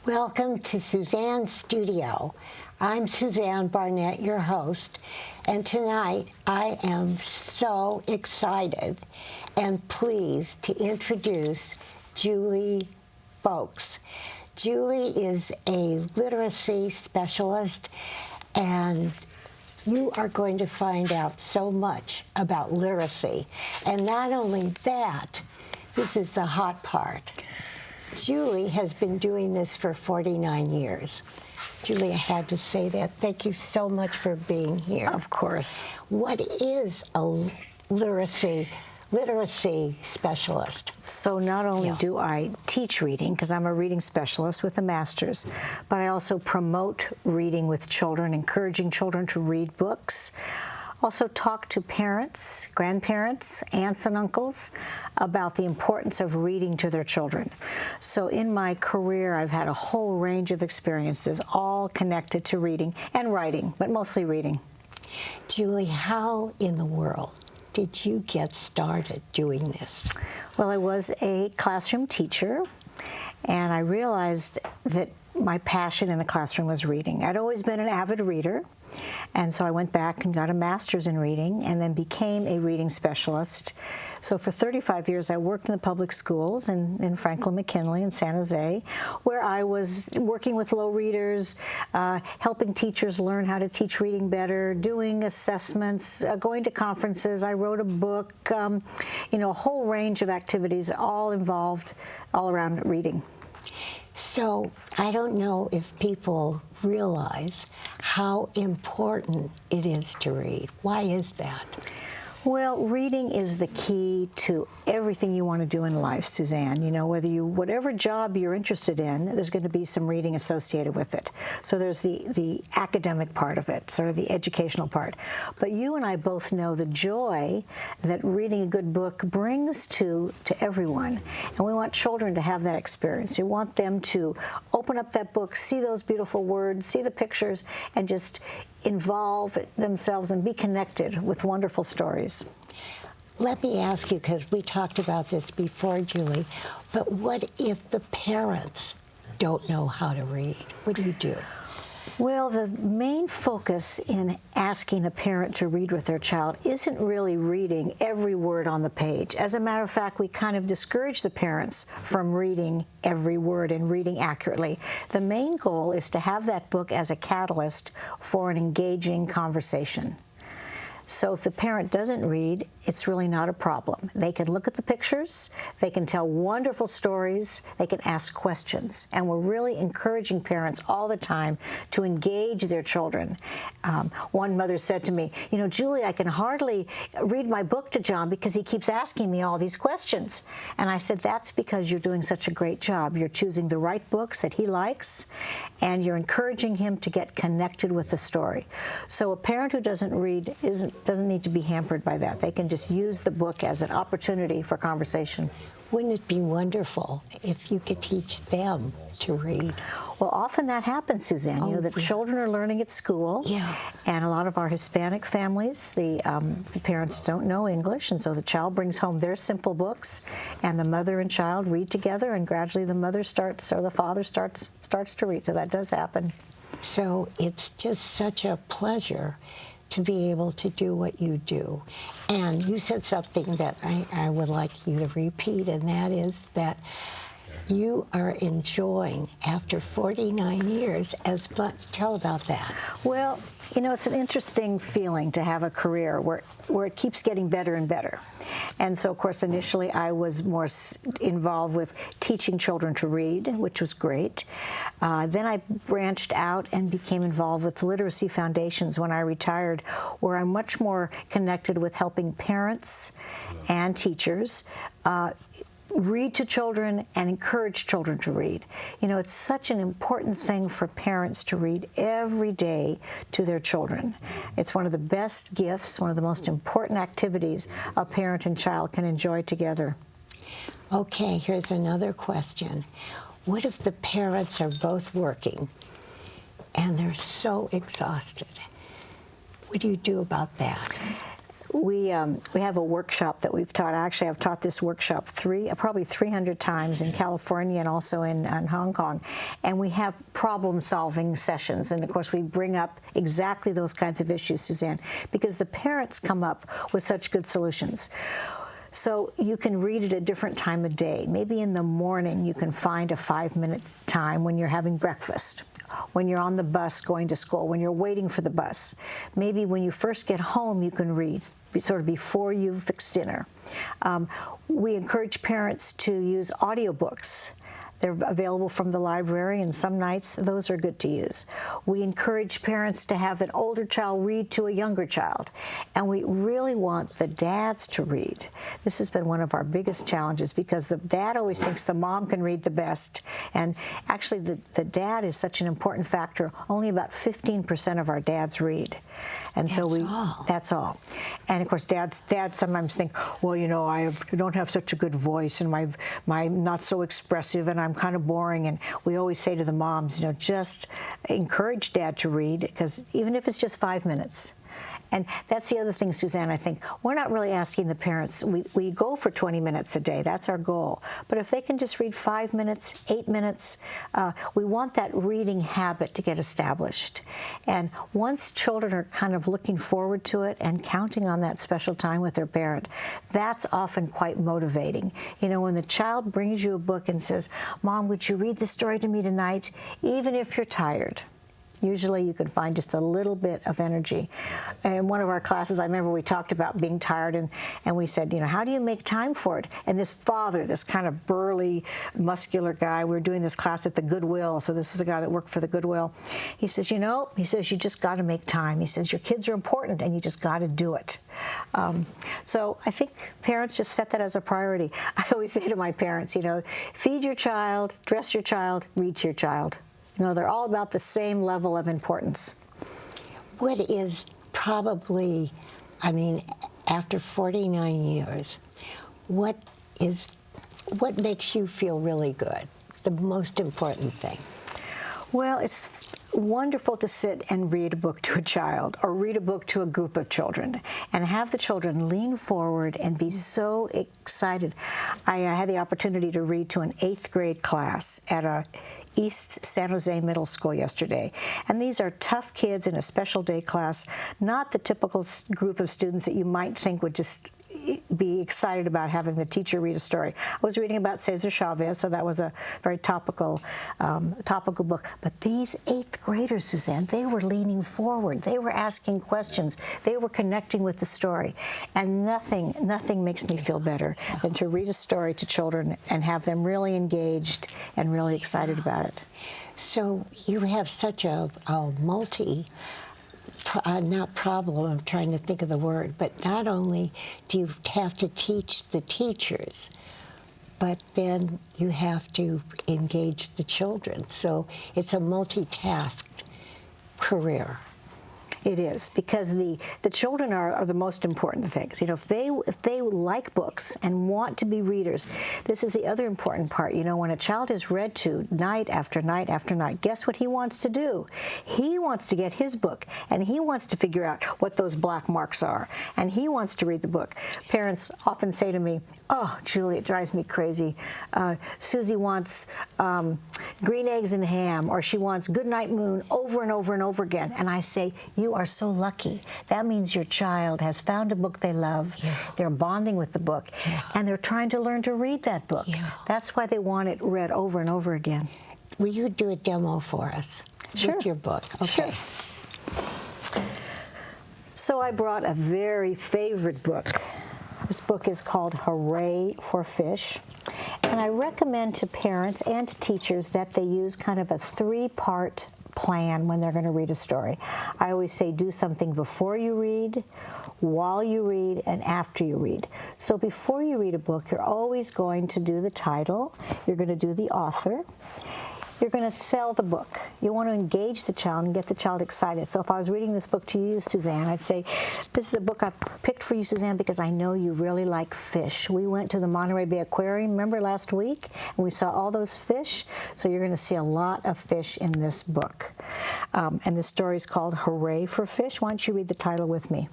Welcome to Suzanne's studio. I'm Suzanne Barnett, your host, and tonight I am so excited and pleased to introduce Julie Fowlkes. Julie is a literacy specialist, and you are going to find out so much about literacy. And not only that, this is the hot part. Julie has been doing this for 49 years. Julie, I had to say that. Thank you so much for being here. Of course. What is a literacy specialist? So not only do I teach reading, because I'm a reading specialist with a master's, but I also promote reading with children, encouraging children to read books. Also talk to parents, grandparents, aunts and uncles about the importance of reading to their children. So in my career, I've had a whole range of experiences, all connected to reading and writing, but mostly reading. Julie, how in the world did you get started doing this? Well, I was a classroom teacher, and I realized that my passion in the classroom was reading. I'd always been an avid reader, and so I went back and got a master's in reading and then became a reading specialist. So for 35 years, I worked in the public schools in Franklin, McKinley, and San Jose, where I was working with low readers, helping teachers learn how to teach reading better, doing assessments, going to conferences. I wrote a book, a whole range of activities, all involved all around reading. So I don't know if people realize how important it is to read. Why is that? Well, reading is the key to everything you want to do in life, Suzanne. You know, whatever job you're interested in, there's going to be some reading associated with it. So there's the academic part of it, sort of the educational part. But you and I both know the joy that reading a good book brings to everyone. And we want children to have that experience. We want them to open up that book, see those beautiful words, see the pictures, and just involve themselves and be connected with wonderful stories. Let me ask you, because we talked about this before, Julie, but what if the parents don't know how to read? What do you do? Well, the main focus in asking a parent to read with their child isn't really reading every word on the page. As a matter of fact, we kind of discourage the parents from reading every word and reading accurately. The main goal is to have that book as a catalyst for an engaging conversation. So if the parent doesn't read, it's really not a problem. They can look at the pictures, they can tell wonderful stories, they can ask questions. And we're really encouraging parents all the time to engage their children. One mother said to me, Julie, I can hardly read my book to John because he keeps asking me all these questions. And I said, that's because you're doing such a great job. You're choosing the right books that he likes, and you're encouraging him to get connected with the story. So a parent who doesn't read doesn't need to be hampered by that. They can just use the book as an opportunity for conversation. Wouldn't it be wonderful if you could teach them to read? Well, often that happens, Suzanne. The children are learning at school, and a lot of our Hispanic families, the parents don't know English, and so the child brings home their simple books, and the mother and child read together, and gradually the mother starts, or the father starts to read. So that does happen. So it's just such a pleasure to be able to do what you do. And you said something that I would like you to repeat, and that is that you are enjoying, after 49 years, as much. Tell about that. Well, it's an interesting feeling to have a career where it keeps getting better and better. And so, of course, initially I was more involved with teaching children to read, which was great. Then I branched out and became involved with literacy foundations when I retired, where I'm much more connected with helping parents and teachers read to children and encourage children to read. It's such an important thing for parents to read every day to their children. It's one of the best gifts, one of the most important activities a parent and child can enjoy together. Okay, here's another question. What if the parents are both working and they're so exhausted? What do you do about that? We have a workshop that we've taught. Actually, I've taught this workshop probably 300 times in California and also in Hong Kong. And we have problem-solving sessions. And, of course, we bring up exactly those kinds of issues, Suzanne, because the parents come up with such good solutions. So you can read at a different time of day. Maybe in the morning you can find a 5-minute time when you're having breakfast, when you're on the bus going to school, when you're waiting for the bus. Maybe when you first get home you can read, sort of before you fix dinner. We encourage parents to use audiobooks. They're available from the library, and some nights those are good to use. We encourage parents to have an older child read to a younger child, and we really want the dads to read. This has been one of our biggest challenges because the dad always thinks the mom can read the best, and actually the dad is such an important factor. Only about 15% of our dads read. And so that's all. And of course, dads sometimes think, well, you know, I don't have such a good voice, and I'm not so expressive, and I'm kind of boring. And we always say to the moms, you know, just encourage dad to read, because even if it's just 5 minutes. And that's the other thing, Suzanne, I think. We're not really asking the parents. We go for 20 minutes a day. That's our goal. But if they can just read 5 minutes, 8 minutes, we want that reading habit to get established. And once children are kind of looking forward to it and counting on that special time with their parent, that's often quite motivating. You know, when the child brings you a book and says, Mom, would you read this story to me tonight, even if you're tired? Usually you can find just a little bit of energy. In one of our classes, I remember we talked about being tired, and we said, you know, how do you make time for it? And this father, this kind of burly, muscular guy, we were doing this class at the Goodwill, so this is a guy that worked for the Goodwill. He says, you know, you just got to make time. He says, your kids are important, and you just got to do it. So I think parents just set that as a priority. I always say to my parents, you know, feed your child, dress your child, read to your child. You know, they're all about the same level of importance. What is probably, I mean, after 49 years, what makes you feel really good? The most important thing? Well, it's wonderful to sit and read a book to a child or read a book to a group of children and have the children lean forward and be so excited. I had the opportunity to read to an 8th grade class at a East San Jose Middle School yesterday. And these are tough kids in a special day class, not the typical group of students that you might think would just be excited about having the teacher read a story. I was reading about Cesar Chavez, so that was a very topical book. But these 8th graders, Suzanne, they were leaning forward. They were asking questions. They were connecting with the story. And nothing makes me feel better than to read a story to children and have them really engaged and really excited about it. So you have such a not problem, I'm trying to think of the word, but not only do you have to teach the teachers, but then you have to engage the children. So it's a multitasked career. It is, because the children are the most important things. You know, if they like books and want to be readers, this is the other important part. You know, when a child is read to night after night after night, guess what he wants to do? He wants to get his book, and he wants to figure out what those black marks are, and he wants to read the book. Parents often say to me, oh, Julie, it drives me crazy. Susie wants green eggs and ham, or she wants Goodnight Moon over and over and over again. And I say, you are so lucky. That means your child has found a book they love. Yeah. They're bonding with the book, and they're trying to learn to read that book. Yeah. That's why they want it read over and over again. Will you do a demo for us with your book? Okay. Sure. So I brought a very favorite book. This book is called Hooray for Fish. And I recommend to parents and to teachers that they use kind of a 3-part plan when they're going to read a story. I always say do something before you read, while you read, and after you read. So before you read a book, you're always going to do the title, you're going to do the author, you're going to sell the book. You want to engage the child and get the child excited. So if I was reading this book to you, Suzanne, I'd say, this is a book I've picked for you, Suzanne, because I know you really like fish. We went to the Monterey Bay Aquarium, remember, last week? And we saw all those fish. So you're going to see a lot of fish in this book. And the story is called Hooray for Fish. Why don't you read the title with me?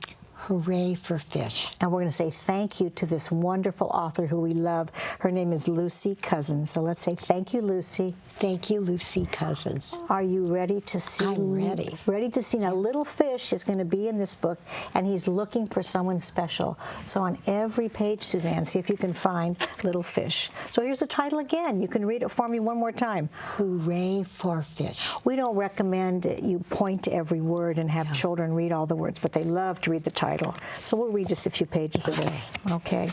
Hooray for fish. And we're going to say thank you to this wonderful author who we love. Her name is Lucy Cousins. So let's say thank you, Lucy. Thank you, Lucy Cousins. Are you ready to see? I'm ready. Ready to see. Now, little fish is going to be in this book, and he's looking for someone special. So on every page, Suzanne, see if you can find little fish. So here's the title again. You can read it for me one more time. Hooray for fish. We don't recommend that you point to every word and have children read all the words, but they love to read the title. So we'll read just a few pages of this. Okay.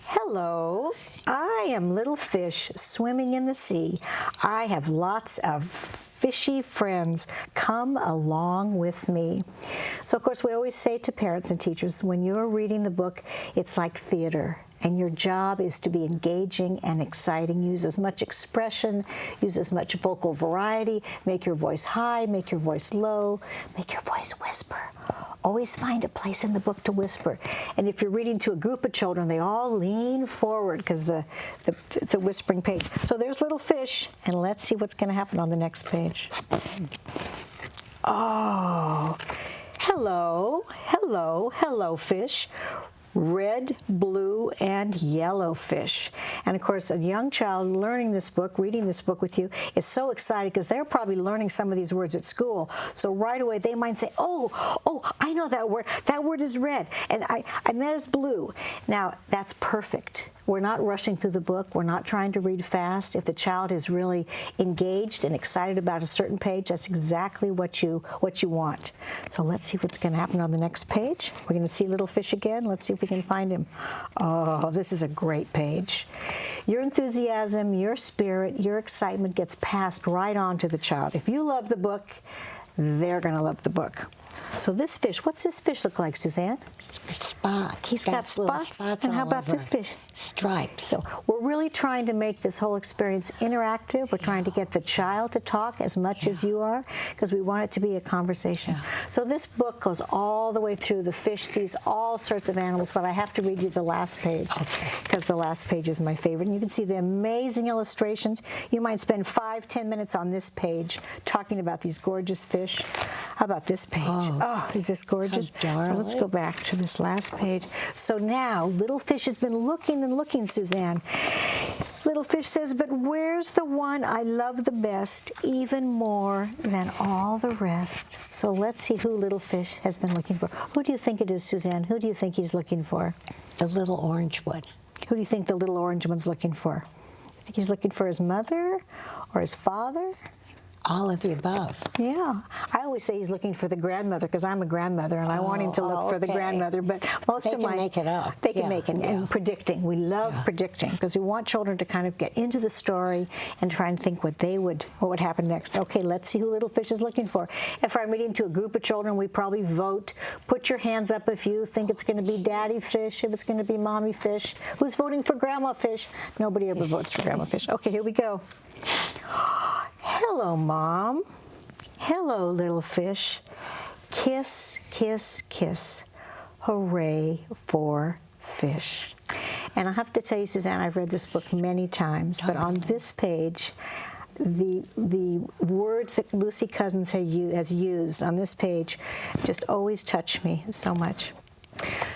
Hello, I am little fish swimming in the sea. I have lots of fishy friends. Come along with me. So, of course, we always say to parents and teachers, when you're reading the book, it's like theater. And your job is to be engaging and exciting. Use as much expression, use as much vocal variety, make your voice high, make your voice low, make your voice whisper. Always find a place in the book to whisper. And if you're reading to a group of children, they all lean forward because it's a whispering page. So there's little fish, and let's see what's going to happen on the next page. Oh, hello, hello, hello, fish. Red, blue, and yellow fish. And of course, a young child learning this book, reading this book with you, is so excited because they're probably learning some of these words at school. So right away, they might say, oh, I know that word. That word is red, and that is blue. Now, that's perfect. We're not rushing through the book. We're not trying to read fast. If the child is really engaged and excited about a certain page, that's exactly what you want. So let's see what's going to happen on the next page. We're going to see little fish again. Let's see if we can find him. Oh, this is a great page. Your enthusiasm, your spirit, your excitement gets passed right on to the child. If you love the book, they're going to love the book. So this fish, what's this fish look like, Suzanne? Spots. He's got spots. And how about this fish? Stripes. So we're really trying to make this whole experience interactive. We're trying to get the child to talk as much as you are because we want it to be a conversation. So this book goes all the way through. The fish sees all sorts of animals, but I have to read you the last page because the last page is my favorite. And you can see the amazing illustrations. You might spend 5-10 minutes on this page talking about these gorgeous fish. How about this page? Oh, is this gorgeous? So let's go back to this last page. So now, little fish has been looking and looking, Suzanne. Little fish says, but where's the one I love the best, even more than all the rest? So let's see who little fish has been looking for. Who do you think it is, Suzanne? Who do you think he's looking for? The little orange one. Who do you think the little orange one's looking for? You think he's looking for his mother or his father? All of the above. Yeah. I always say he's looking for the grandmother because I'm a grandmother and I want him to look for the grandmother. But most they of my... They can make it up. They can make it. And predicting. We love predicting because we want children to kind of get into the story and try and think what would happen next. Okay, let's see who little fish is looking for. If I'm reading to a group of children, we probably vote. Put your hands up if you think it's going to be daddy fish, if it's going to be mommy fish. Who's voting for grandma fish? Nobody ever votes for grandma fish. Okay, here we go. Hello, Mom. Hello, little fish. Kiss, kiss, kiss. Hooray for fish. And I have to tell you, Suzanne, I've read this book many times, but on this page, the words that Lucy Cousins has used on this page just always touch me so much.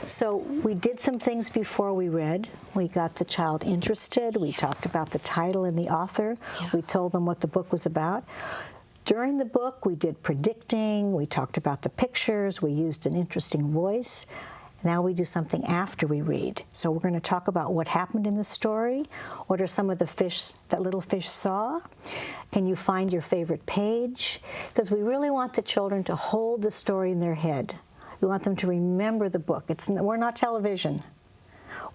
So we did some things before we read. We got the child interested. We talked about the title and the author. We told them what the book was about. During the book, we did predicting. We talked about the pictures. We used an interesting voice. Now we do something after we read. So we're going to talk about what happened in the story. What are some of the fish that little fish saw? Can you find your favorite page? Because we really want the children to hold the story in their head. We want them to remember the book. We're not television.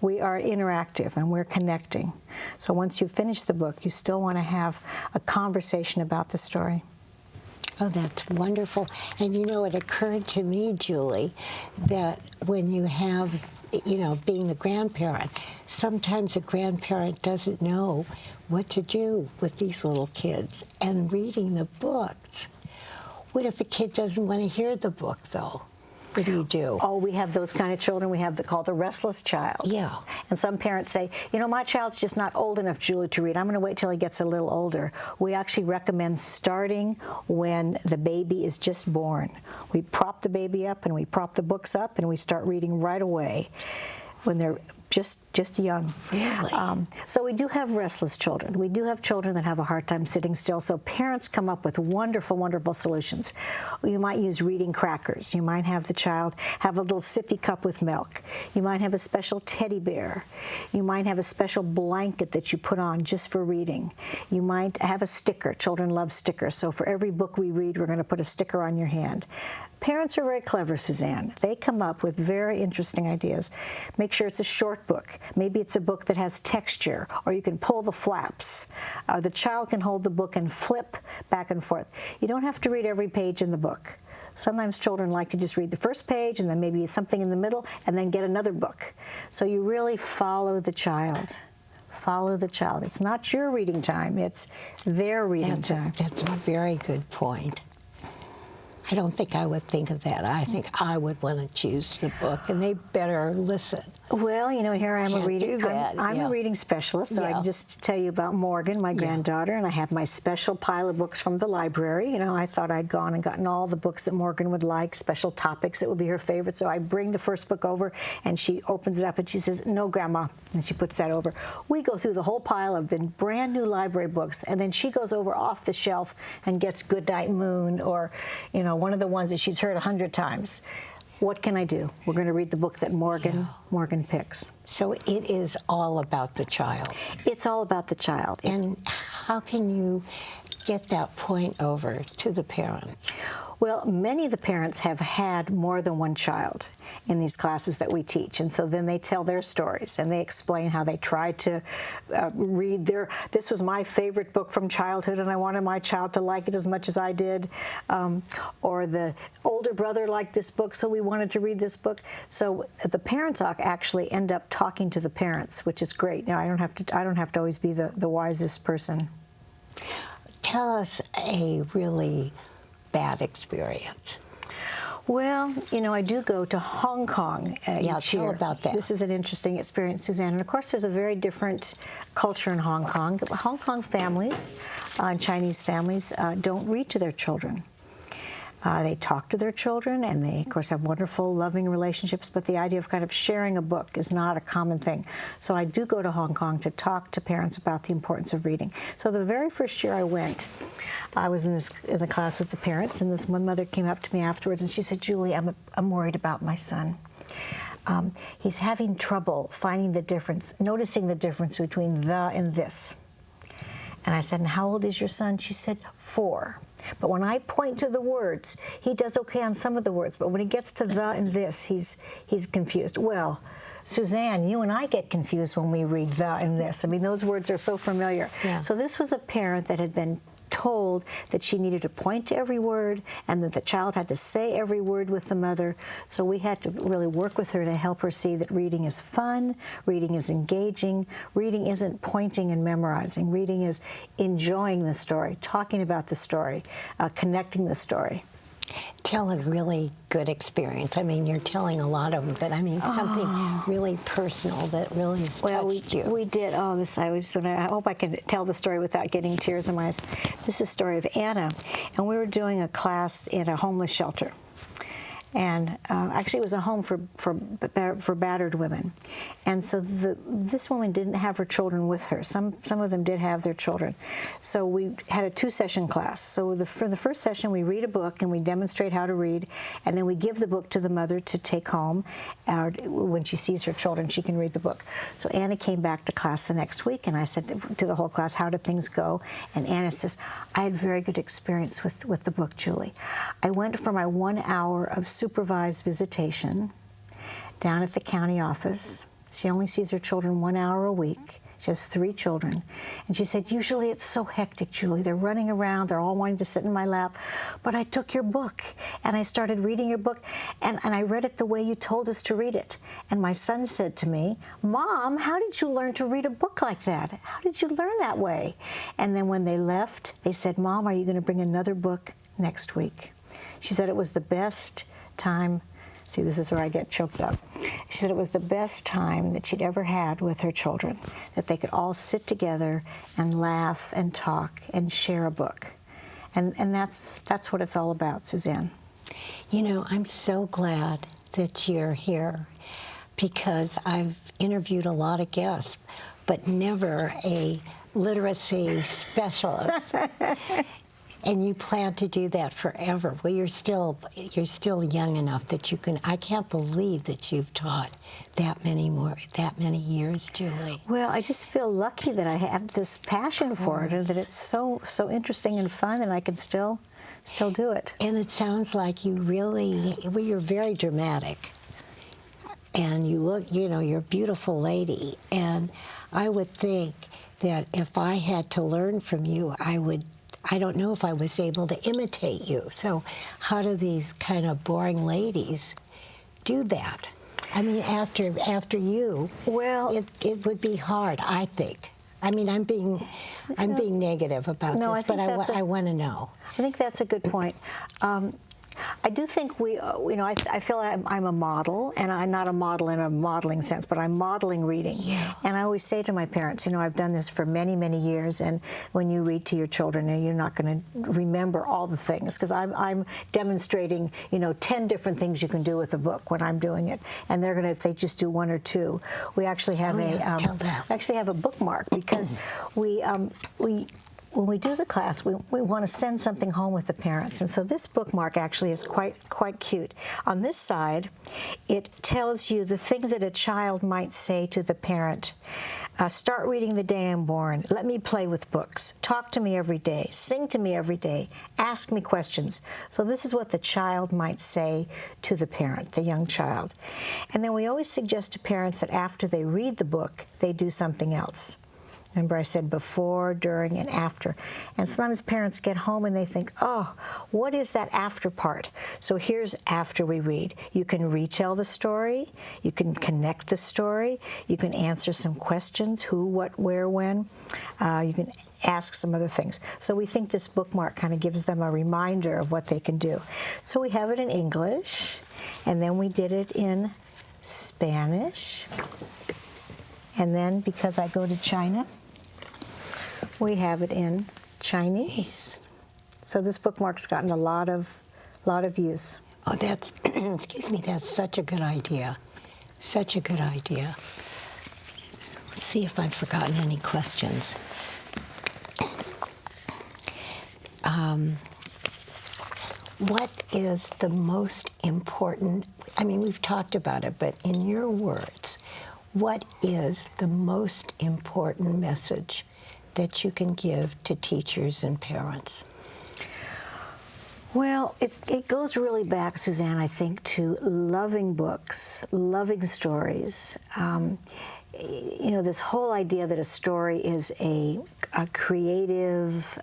We are interactive and we're connecting. So once you finish the book, you still want to have a conversation about the story. Oh, that's wonderful. And you know, it occurred to me, Julie, that when you have, being the grandparent, sometimes a grandparent doesn't know what to do with these little kids and reading the books. What if a kid doesn't want to hear the book, though? What do you do? Oh, we have those kind of children. We have called the restless child. Yeah. And some parents say, you know, my child's just not old enough, Julie, to read. I'm going to wait till he gets a little older. We actually recommend starting when the baby is just born. We prop the baby up and we prop the books up and we start reading right away when they're just young. Really? So we do have restless children. We do have children that have a hard time sitting still. So parents come up with wonderful, wonderful solutions. You might use reading crackers. You might have the child have a little sippy cup with milk. You might have a special teddy bear. You might have a special blanket that you put on just for reading. You might have a sticker. Children love stickers. So for every book we read, we're going to put a sticker on your hand. Parents are very clever, Suzanne. They come up with very interesting ideas. Make sure it's a short book. Maybe it's a book that has texture, or you can pull the flaps. The child can hold the book and flip back and forth. You don't have to read every page in the book. Sometimes children like to just read the first page and then maybe something in the middle and then get another book. So you really follow the child. Follow the child. It's not your reading time, it's their reading time. That's a very good point. I don't think I would think of that. I think I would want to choose the book, and they better listen. Well, you know, here I am Can't a reading. do that, I'm yeah. a reading specialist, so I Yeah. can just tell you about Morgan, my granddaughter, and I have my special pile of books from the library. You know, I thought I'd gone and gotten all the books that Morgan would like, special topics that would be her favorite. So I bring the first book over, and she opens it up and she says, "No, Grandma," and she puts that over. We go through the whole pile of the brand new library books, and then she goes over off the shelf and gets Goodnight Moon, or you know, one of the ones that she's heard 100 times. What can I do? We're going to read the book that Morgan picks. So it is all about the child. It's all about the child. And how can you get that point over to the parents? Well, many of the parents have had more than one child in these classes that we teach, and so then they tell their stories and they explain how they tried to read this was my favorite book from childhood and I wanted my child to like it as much as I did, or the older brother liked this book so we wanted to read this book. So the parents actually end up talking to the parents, which is great. Now I don't have to always be the wisest person. Tell us a really bad experience. Well, you know, I do go to Hong Kong each year. Tell about that. This is an interesting experience, Suzanne. And of course, there's a very different culture in Hong Kong. Hong Kong families and Chinese families don't read to their children. They talk to their children, and they, of course, have wonderful, loving relationships, but the idea of kind of sharing a book is not a common thing. So I do go to Hong Kong to talk to parents about the importance of reading. So the very first year I went, I was in the class with the parents, and this one mother came up to me afterwards, and she said, "Julie, I'm worried about my son. He's having trouble finding the difference, noticing the difference between the and this." And I said, "And how old is your son?" She said, 4. But when I point to the words, he does okay on some of the words, but when he gets to the and this, he's confused. Well, Suzanne, you and I get confused when we read the and this. I mean, those words are so familiar. Yeah. So this was a parent that had been told that she needed to point to every word and that the child had to say every word with the mother. So we had to really work with her to help her see that reading is fun, reading is engaging, reading isn't pointing and memorizing. Reading is enjoying the story, talking about the story, connecting the story. Tell a really good experience. I mean, you're telling a lot of them, but I mean something really personal that really has touched you. We did. I hope I can tell the story without getting tears in my eyes. This is the story of Anna, and we were doing a class in a homeless shelter. And actually, it was a home for battered women. And so this woman didn't have her children with her. Some of them did have their children. So we had a 2-session class. So for the first session, we read a book and we demonstrate how to read, and then we give the book to the mother to take home. When she sees her children, she can read the book. So Anna came back to class the next week, and I said to the whole class, "How did things go?" And Anna says, "I had very good experience with the book, Julie. I went for my 1 hour of supervised visitation down at the county office. She only sees her children 1 hour a week. She has 3 children. And she said, usually it's so hectic, Julie. They're running around. They're all wanting to sit in my lap. But I took your book, and I started reading your book, and I read it the way you told us to read it. And my son said to me, Mom, how did you learn to read a book like that? How did you learn that way? And then when they left, they said, Mom, are you going to bring another book next week? She said it was the best time See, this is where I get choked up. She said it was the best time that she'd ever had with her children, that they could all sit together and laugh and talk and share a book. And that's what it's all about, Suzanne. You know, I'm so glad that you're here, because I've interviewed a lot of guests, but never a literacy specialist. And you plan to do that forever. Well, you're still young enough that you can. I can't believe that you've taught that many years, Julie. Well, I just feel lucky that I have this passion for it, and that it's so interesting and fun, and I can still do it. And it sounds like you really, well, you're very dramatic. And you look, you know, you're a beautiful lady. And I would think that if I had to learn from you, I don't know if I was able to imitate you. So how do these kind of boring ladies do that? I mean, after you, well, it would be hard, I think. I mean, I'm being negative about this, but I want to know. I think that's a good point. I do think I feel I'm a model, and I'm not a model in a modeling sense, but I'm modeling reading. Yeah. And I always say to my parents, I've done this for many, many years, and when you read to your children, you're not going to remember all the things, because I'm demonstrating, 10 different things you can do with a book when I'm doing it, and they're going to, if they just do one or two, we actually have a bookmark, because when we do the class, we want to send something home with the parents. And so this bookmark actually is quite cute. On this side, it tells you the things that a child might say to the parent. Start reading the day I'm born. Let me play with books. Talk to me every day. Sing to me every day. Ask me questions. So this is what the child might say to the parent, the young child. And then we always suggest to parents that after they read the book, they do something else. Remember, I said before, during, and after. And sometimes parents get home and they think, oh, what is that after part? So here's after we read. You can retell the story. You can connect the story. You can answer some questions, who, what, where, when. You can ask some other things. So we think this bookmark kind of gives them a reminder of what they can do. So we have it in English, and then we did it in Spanish. And then, because I go to China, we have it in Chinese. So this bookmark's gotten a lot of use. Oh, that's excuse me. That's such a good idea. Such a good idea. Let's see if I've forgotten any questions. What is the most important? I mean, we've talked about it, but in your words, what is the most important message that you can give to teachers and parents? Well, it goes really back, Suzanne, I think, to loving books, loving stories. This whole idea that a story is a creative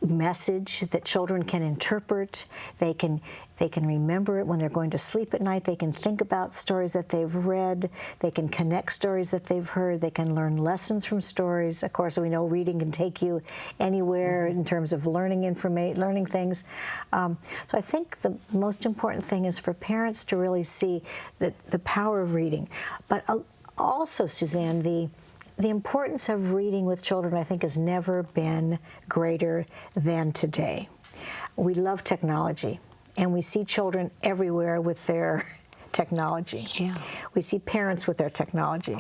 message that children can interpret. They can remember it when they're going to sleep at night. They can think about stories that they've read. They can connect stories that they've heard. They can learn lessons from stories. Of course, we know reading can take you anywhere in terms of learning things. So I think the most important thing is for parents to really see the power of reading. But also, Suzanne, the importance of reading with children, I think, has never been greater than today. We love technology, and we see children everywhere with their technology. Yeah. We see parents with their technology.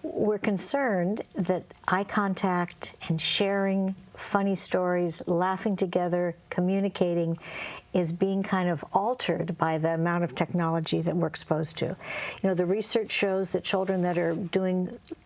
We're concerned that eye contact and sharing funny stories, laughing together, communicating, is being kind of altered by the amount of technology that we're exposed to. The research shows that children that are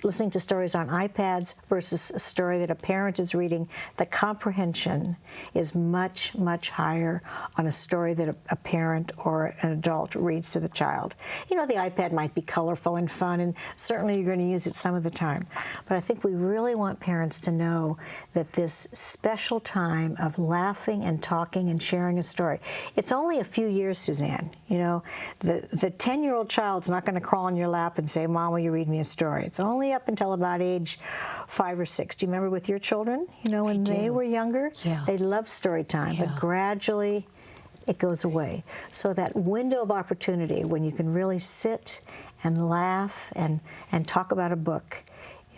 listening to stories on iPads versus a story that a parent is reading, the comprehension is much, much higher on a story that a parent or an adult reads to the child. The iPad might be colorful and fun, and certainly you're going to use it some of the time. But I think we really want parents to know that this special time of laughing and talking and sharing a story, it's only a few years, Suzanne. The 10-year-old child's not going to crawl on your lap and say, Mom, will you read me a story? It's only up until about age 5 or 6. Do you remember with your children? When they were younger, Yeah. they loved story time, Yeah. but gradually it goes away. So that window of opportunity when you can really sit and laugh and talk about a book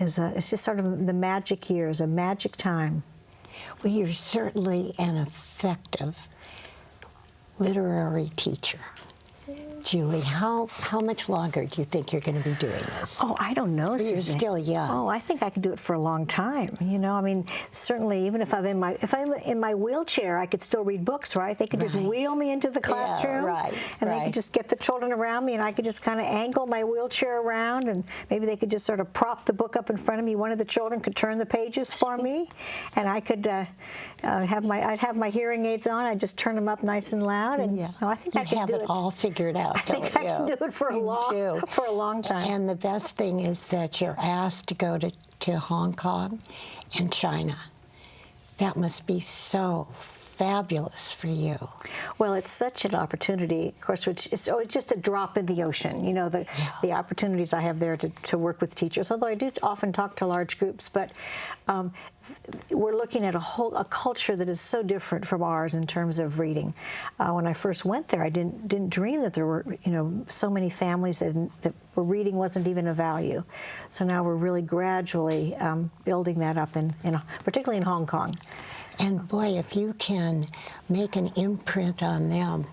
it's just sort of the magic years, a magic time. Well, you're certainly an effective literary teacher. Julie, how much longer do you think you're going to be doing this? Oh, I don't know, Suzanne. You're still young. Oh, I think I could do it for a long time. You know, I mean, certainly, even if I'm in my wheelchair, I could still read books, right? They could just wheel me into the classroom, and they could just get the children around me, and I could just kind of angle my wheelchair around, and maybe they could just sort of prop the book up in front of me. One of the children could turn the pages for me, and I could I'd have my hearing aids on. I'd just turn them up nice and loud, and I think I could have it all figured out. I think I can do it for a long time. And the best thing is that you're asked to go to Hong Kong and China. That must be so fabulous for you. Well, it's such an opportunity, of course, it's just a drop in the ocean, you know, the opportunities I have there to work with teachers, although I do often talk to large groups, but we're looking at a culture that is so different from ours in terms of reading. When I first went there, I didn't dream that there were, you know, so many families that where reading wasn't even a value. So now we're really gradually building that up, particularly in Hong Kong. And boy, if you can make an imprint on them,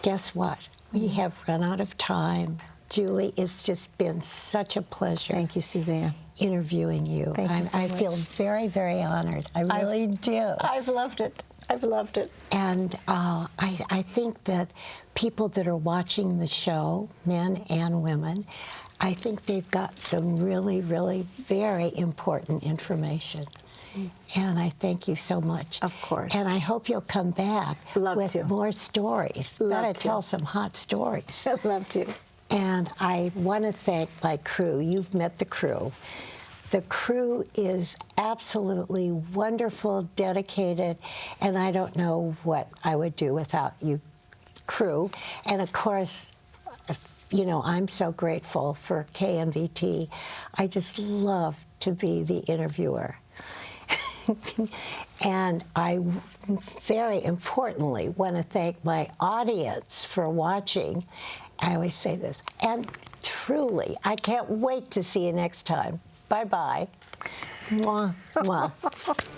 guess what? We have run out of time. Julie, it's just been such a pleasure. Thank you, Suzanne. Interviewing you. Thank you so I much. feel very, very honored. I really do. I've loved it. I've loved it. And I think that people that are watching the show, men and women, I think they've got some really, really very important information. And I thank you so much. Of course. And I hope you'll come back with more stories. Gotta tell some hot stories. I'd love to. And I want to thank my crew. You've met the crew. The crew is absolutely wonderful, dedicated, and I don't know what I would do without you, crew. And of course, you know, I'm so grateful for KMVT. I just love to be the interviewer. And I very importantly want to thank my audience for watching. I always say this. And truly, I can't wait to see you next time. Bye-bye. Mwah, mwah.